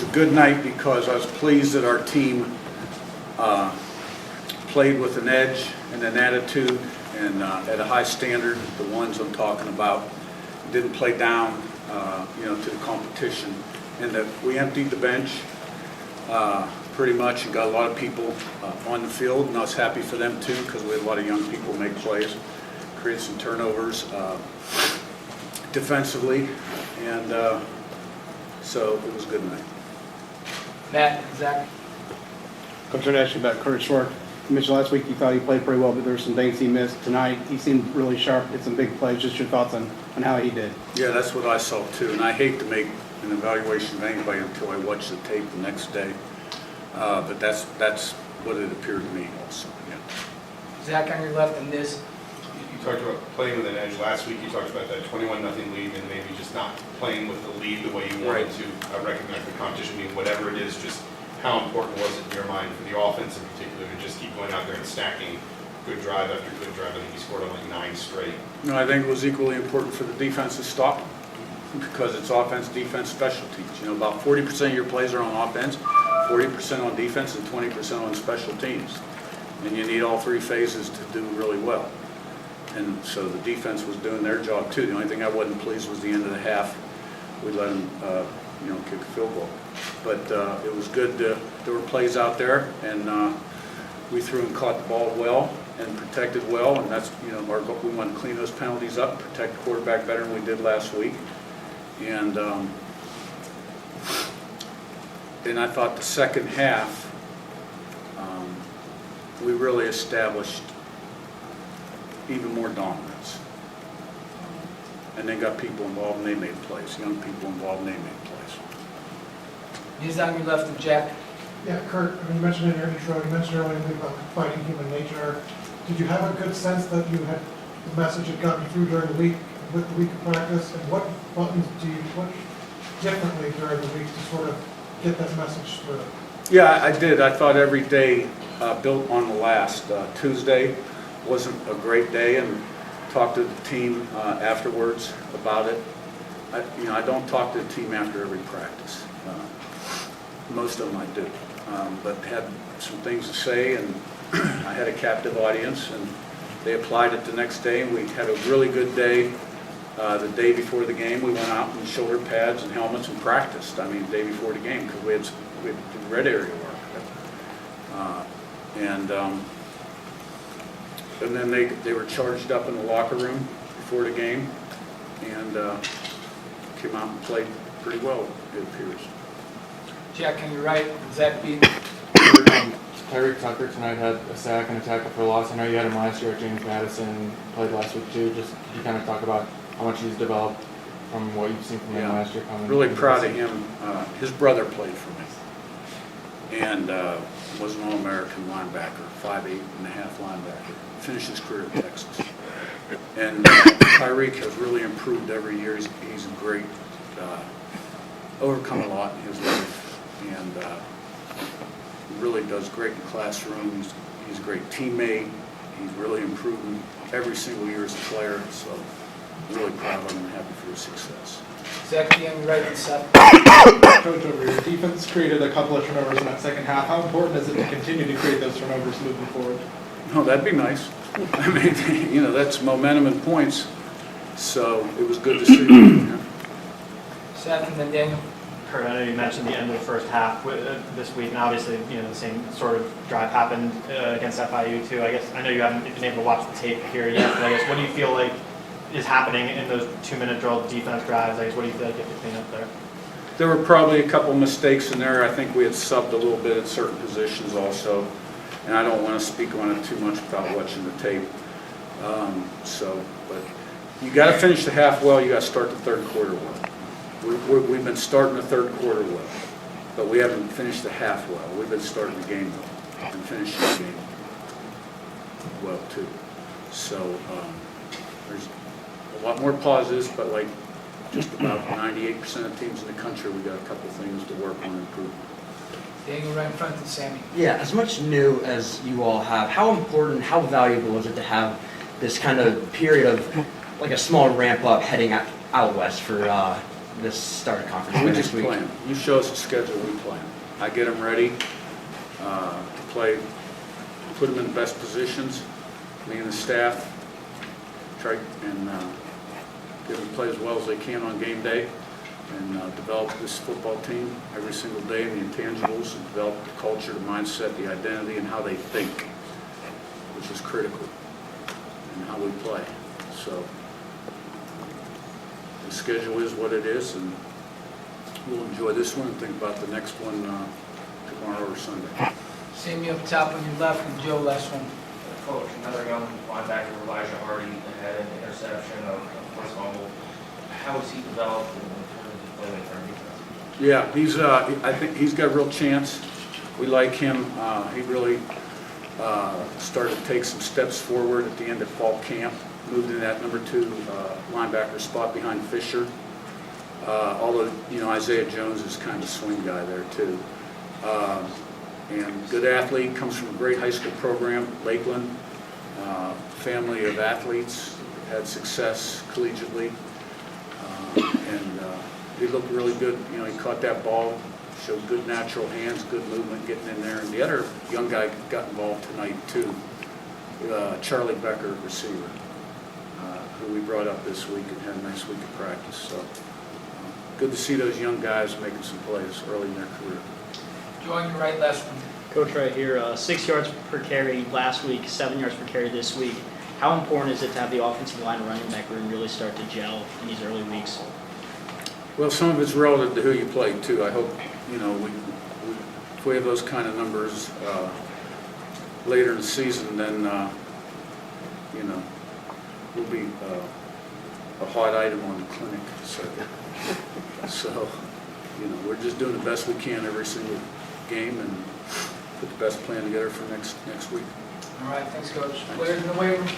was a good night because I was pleased that our team played with an edge and an attitude and at a high standard, the ones I'm talking about. Didn't play down, to the competition. And that we emptied the bench pretty much and got a lot of people on the field, and I was happy for them too because we had a lot of young people make plays, created some turnovers defensively, and so it was a good night. Matt, Zach? Coach, I'd ask you about Curt's work. You mentioned last week you thought he played pretty well, but there were some things he missed. Tonight, he seemed really sharp, did some big plays. Just your thoughts on how he did. Yeah, that's what I saw too, and I hate to make an evaluation of anybody until I watch the tape the next day, but that's what it appeared to me also, yeah. Zach on your left and this. You talked about playing with an edge last week. You talked about that 21-0 lead and maybe just not playing with the lead the way you wanted to recognize the competition. I mean, whatever it is, just how important was it in your mind for the offense in particular to just keep going out there and stacking good drive after good drive? I think he scored on like 9 straight. No, I think it was equally important for the defense to stop him because it's offense, defense, special teams. About 40% of your plays are on offense, 40% on defense, and 20% on special teams. And you need all three phases to do really well. And so the defense was doing their job too. The only thing I wasn't pleased was the end of the half. We let them, kick a field goal. But it was good. There were plays out there, and we threw and caught the ball well and protected well. And that's, our goal. We want to clean those penalties up, protect the quarterback better than we did last week. And I thought the second half, we really established even more dominance. And they got people involved and they made plays, young people involved and they made plays. He's on your left and Jack. Yeah, Curt, you mentioned in your intro, you mentioned earlier about fighting human nature. Did you have a good sense that the message had gotten through during the week with the week of practice? And what buttons do you push differently during the week to sort of get that message through? Yeah, I did. I thought every day built on the last. Tuesday wasn't a great day, and talked to the team afterwards about it. I don't talk to the team after every practice. Most of them I do, but had some things to say, and I had a captive audience, and they applied it the next day, and we had a really good day. The day before the game, we went out in shoulder pads and helmets and practiced. The day before the game, because we had the red area work. And then they were charged up in the locker room before the game, and came out and played pretty well, it appears. Jack on your right, Zach B. Tyreek Tucker tonight had a sack and a tackle for loss. I know you had him last year at James Madison, played last week too. Just could you kind of talk about how much he's developed from what you've seen from him last year? Really proud of him. His brother played for me and was an All-American linebacker, 5'8" and a half linebacker. Finished his career at Texas. And Tyreek has really improved every year. He's great, overcome a lot in his life, and really does great in the classroom. He's a great teammate. He's really improving every single year as a player. So I'm really proud of him and happy for his success. Zach B on your right and Seth. Coach, over your defense created a couple of turnovers in that second half. How important is it to continue to create those turnovers moving forward? Oh, that'd be nice. That's momentum and points. So it was good to see. Seth and then Daniel. Curt, I know you mentioned the end of the first half this week, and obviously, the same sort of drive happened against FIU too. I guess I know you haven't been able to watch the tape here yet, but I guess what do you feel like is happening in those 2-minute drill defense drives? I guess what do you feel like you have to clean up there? There were probably a couple mistakes in there. I think we had subbed a little bit at certain positions also, and I don't want to speak on it too much without watching the tape. But you got to finish the half well. You got to start the third quarter well. We've been starting the third quarter well, but we haven't finished the half well. We've been starting the game well and finishing the game well too. So there's a lot more positives, but like just about 98% of teams in the country, we got a couple things to work on and improve. Daniel right in front and Sammy. Yeah, as much new as you all have, how important, how valuable is it to have this kind of period of like a small ramp up heading out west for this start of conference We play just next week? play 'em. You show us a schedule, we play 'em. I get them ready to play, put them in the best positions. Me and the staff try and get them to play as well as they can on game day and develop this football team every single day and the intangibles and develop the culture, the mindset, the identity, and how they think, which is critical, and how we play. So the schedule is what it is, and we'll enjoy this one and think about the next one tomorrow or Sunday. Sammy up top on your left, and Joe last one. Coach, another young linebacker, Elijah Hardy, had an interception of first fumble. How has he developed in terms of playing for defense? Yeah, I think he's got a real chance. We like him. He really started to take some steps forward at the end of fall camp, moved in that number 2 linebacker spot behind Fisher. Although, Isaiah Jones is kind of a swing guy there too. And good athlete, comes from a great high school program, Lakeland, family of athletes, had success collegiately. And he looked really good. He caught that ball, showed good natural hands, good movement getting in there. And the other young guy got involved tonight too, Charlie Becker, receiver, who we brought up this week and had a nice week of practice. So good to see those young guys making some plays early in their career. Joe on your right, last one. Coach, right here, 6 yards per carry last week, 7 yards per carry this week. How important is it to have the offensive line and running back room really start to gel in these early weeks? Well, some of it's relative to who you play too. I hope, if we have those kind of numbers later in the season, then, we'll be a hot item on the clinic circuit. So, we're just doing the best we can every single game and put the best plan together for next week. All right, thanks, Coach. Players in the weight room.